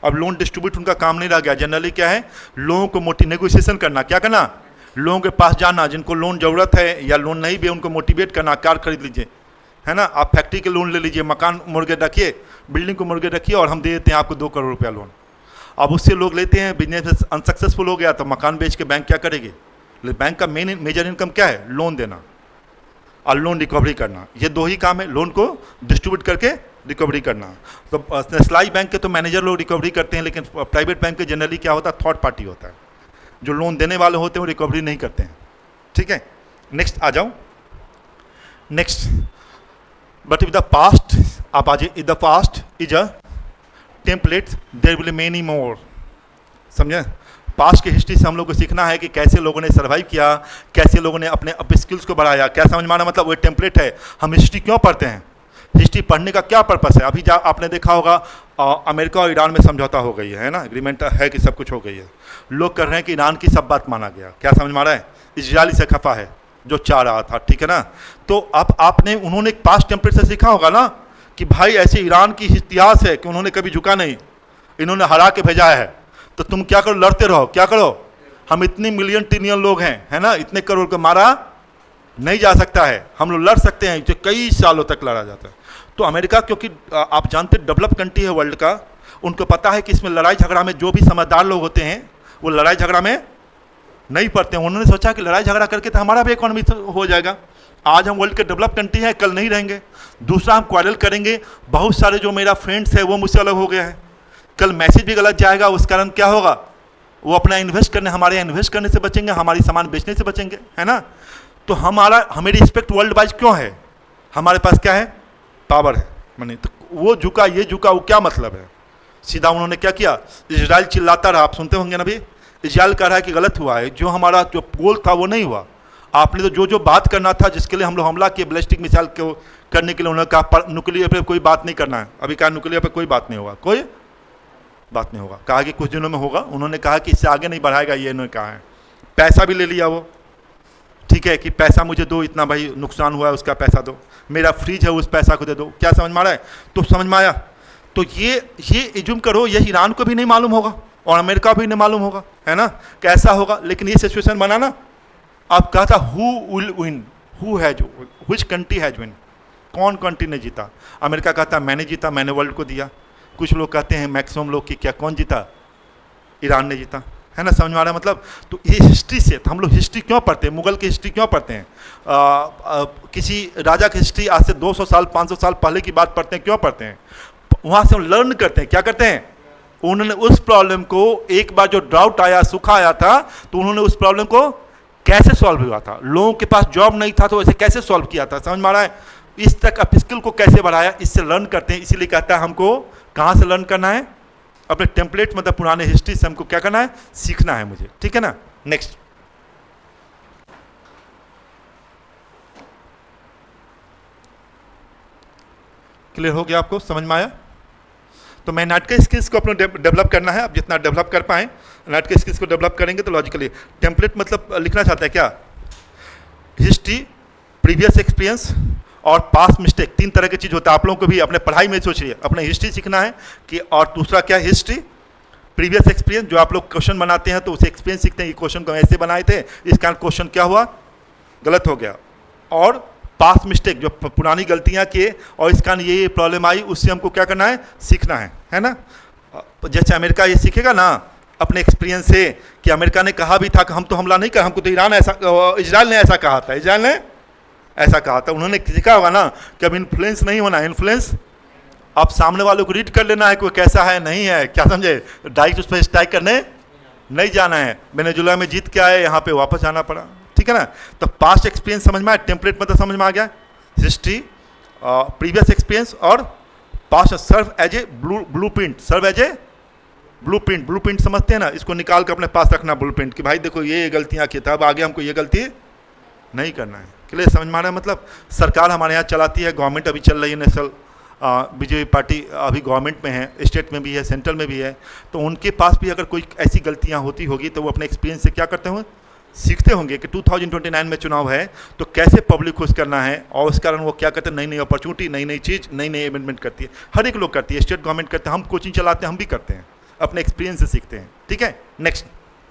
अब लोन डिस्ट्रीब्यूट उनका काम नहीं रह गया, जनरली क्या है, लोगों को नेगोशिएशन करना, क्या करना, लोगों के पास जाना, जिनको लोन ज़रूरत है या लोन नहीं भी उनको मोटिवेट करना, कार खरीद लीजिए, है ना, आप फैक्ट्री के लोन ले लीजिए, मकान मुर्गे रखिए, बिल्डिंग को मुर्गे रखिए और हम दे देते हैं आपको 2 करोड़ रुपया लोन। अब उससे लोग लेते हैं, बिजनेस अनसक्सेसफुल हो गया तो मकान बेच के बैंक क्या करेगी, बैंक का मेजर इनकम क्या है, लोन देना और लोन रिकवरी करना। ये 2 ही काम है, लोन को डिस्ट्रीब्यूट करके रिकवरी करना। तो नेशनलाइज बैंक के तो मैनेजर लोग रिकवरी करते हैं, लेकिन प्राइवेट बैंक के जनरली क्या होता है, थर्ड पार्टी होता है, जो लोन देने वाले होते हैं वो रिकवरी नहीं करते हैं, ठीक है। नेक्स्ट आ जाओ, next, but if the past, आप आ जाइए, if the past is a template there will many more, समझे। पास्ट की हिस्ट्री से हम लोग को सीखना है कि कैसे लोगों ने सर्वाइव किया, कैसे लोगों ने अपने अप स्किल्स को बढ़ाया, क्या समझ में आना मतलब, वो टेम्पलेट है। हम हिस्ट्री क्यों पढ़ते हैं, हिस्ट्री पढ़ने का क्या पर्पस है। अभी आपने देखा होगा अमेरिका और ईरान में समझौता हो गई है ना, एग्रीमेंट है कि सब कुछ हो गई है, लोग कर रहे हैं कि ईरान की सब बात माना गया, क्या समझ में आ रहा है, इजराइल से खफा है जो चाह रहा था, ठीक है ना। तो अब आपने उन्होंने पास्ट टेम्पलेट से सीखा होगा ना कि भाई ऐसे ईरान की इतिहास है कि उन्होंने कभी झुका नहीं, इन्होंने हरा के भेजा है, तो तुम क्या करो, लड़ते रहो, क्या करो, हम इतने मिलियन ट्रिलियन लोग हैं, है ना, इतने करोड़ को मारा नहीं जा सकता है, हम लोग लड़ सकते हैं, जो कई सालों तक लड़ा जाता है। तो अमेरिका, क्योंकि आप जानते डेवलप कंट्री है वर्ल्ड का, उनको पता है कि इसमें लड़ाई झगड़ा में जो भी समझदार लोग होते हैं वो लड़ाई झगड़ा में नहीं पड़ते हैं। उन्होंने सोचा कि लड़ाई झगड़ा करके तो हमारा भी इकोनॉमी हो जाएगा, आज हम वर्ल्ड के डेवलप कंट्री हैं, कल नहीं रहेंगे। दूसरा, हम क्वारल करेंगे, बहुत सारे जो मेरा फ्रेंड्स है वो मुझसे अलग हो गया है, कल मैसेज भी गलत जाएगा, उस कारण क्या होगा, वो अपना इन्वेस्ट करने, हमारे इन्वेस्ट करने से बचेंगे, हमारी सामान बेचने से बचेंगे, है ना। तो हमें रिस्पेक्ट वर्ल्ड वाइज क्यों है, हमारे पास क्या है, पावर है, मानी। तो वो झुका, ये झुका, वो क्या मतलब है, सीधा उन्होंने क्या किया, इजराइल चिल्लाता रहा, आप सुनते होंगे ना भी, इजराइल कह रहा है कि गलत हुआ है, जो हमारा जो गोल था वो नहीं हुआ, आपने तो जो बात करना था, जिसके लिए हम लोग हमला किए बैलिस्टिक मिसाइल को करने के लिए, उन्होंने कहा न्यूक्लियर पे कोई बात नहीं करना है, अभी कहा न्यूक्लियर पे कोई बात नहीं होगा, कोई बात नहीं होगा, कहा कि कुछ दिनों में होगा, उन्होंने कहा कि इससे आगे नहीं बढ़ाएगा, ये उन्होंने कहा है। पैसा भी ले लिया वो, ठीक है, कि पैसा मुझे दो, इतना भाई नुकसान हुआ है उसका पैसा दो, मेरा फ्रिज है उस पैसा को दे दो, क्या समझ में आ रहा है, तो समझ में आया। तो ये इज्यूम करो, ये ईरान को भी नहीं मालूम होगा और अमेरिका भी नहीं मालूम होगा, है ना, कैसा होगा, लेकिन ये सिचुएशन बना ना। आप कहा था who will win, who has, which country has win, कौन कंट्री ने जीता, अमेरिका कहता मैंने जीता, मैंने वर्ल्ड को दिया। कुछ लोग कहते हैं, मैक्सिमम लोग कि क्या कौन जीता, ईरान ने जीता, है ना, समझ में आ रहा है मतलब। तो ये हिस्ट्री से, तो हम लोग हिस्ट्री क्यों पढ़ते हैं, मुगल की हिस्ट्री क्यों पढ़ते हैं, किसी राजा की हिस्ट्री आज से 200 साल 500 साल पहले की बात पढ़ते हैं, क्यों पढ़ते हैं, वहाँ से हम लर्न करते हैं, क्या करते हैं, उन्होंने उस प्रॉब्लम को, एक बार जो ड्राउट आया, सूखा आया था, तो उन्होंने उस प्रॉब्लम को कैसे सॉल्व हुआ था, लोगों के पास जॉब नहीं था तो ऐसे कैसे सॉल्व किया था, समझ में आ रहा है, इस तक अप स्किल को कैसे बढ़ाया, इससे लर्न करते हैं। इसीलिए कहता है हमको कहाँ से लर्न करना है, अपने टेम्पलेट मतलब पुराने हिस्ट्री से हमको क्या करना है, सीखना है मुझे, ठीक है ना। नेक्स्ट, क्लियर हो गया आपको, समझ में आया। तो मैथ के स्किल्स को अपने डेवलप करना है, आप जितना डेवलप कर पाएँ मैथ के स्किल्स को डेवलप करेंगे तो लॉजिकली टेम्पलेट मतलब लिखना चाहता है क्या, हिस्ट्री, प्रीवियस एक्सपीरियंस और पास्ट मिस्टेक, 3 तरह की चीज़ होता है। आप लोगों को भी अपने पढ़ाई में सोचिए, अपने हिस्ट्री सीखना है कि, और दूसरा क्या, हिस्ट्री, प्रीवियस एक्सपीरियंस, जो आप लोग क्वेश्चन बनाते हैं तो उसे एक्सपीरियंस सीखते हैं, ये क्वेश्चन को ऐसे बनाए थे, इस कारण क्वेश्चन क्या हुआ, गलत हो गया, और पास्ट मिस्टेक, जो पुरानी गलतियां किए और इस कारण ये प्रॉब्लम आई, उससे हमको क्या करना है, सीखना है ना। जैसे अमेरिका ये सीखेगा ना अपने एक्सपीरियंस से कि अमेरिका ने कहा भी था कि हम तो हमला नहीं कर, हमको तो इजराइल ने ऐसा कहा था, इजराइल ने ऐसा कहा था, उन्होंने सीखा होगा ना कि अब इन्फ्लुएंस नहीं होना है, इन्फ्लुएंस आप सामने वालों को रीड कर लेना है, कोई कैसा है नहीं है, क्या समझे, डायरेक्ट उस पर स्ट्राइक करने नहीं जाना है। वेनेजुएला में जीत के आए, यहाँ पे वापस आना पड़ा, ठीक है ना। तो पास्ट एक्सपीरियंस समझ में आया, टेम्पलेट मतलब समझ में आ गया, हिस्ट्री, प्रीवियस एक्सपीरियंस और past serve as a blueprint, serve as a blueprint समझते हैं ना, इसको निकाल कर अपने पास रखना ब्लूप्रिंट कि भाई देखो ये गलतियाँ की था, अब आगे हमको ये गलती नहीं करना है। क्लियर समझ में आ रहा है, मतलब सरकार हमारे यहाँ चलाती है, गवर्नमेंट अभी चल रही है, नेशनल बीजेपी पार्टी अभी गवर्नमेंट में है, स्टेट में भी है, सेंट्रल में भी है, तो उनके पास भी अगर कोई ऐसी गलतियाँ होती होगी तो वो अपने एक्सपीरियंस से क्या करते होंगे, सीखते होंगे कि 2029 में चुनाव है तो कैसे पब्लिक खुश करना है, और उस कारण वो क्या करते हैं, नई नई अपॉर्चुनिटी, नई नई चीज़, नई नई अमेंडमेंट करती है, हर एक लोग करती है, स्टेट गवर्नमेंट करते हैं, हम कोचिंग चलाते हैं, हम भी करते हैं, अपने एक्सपीरियंस से सीखते हैं, ठीक है। नेक्स्ट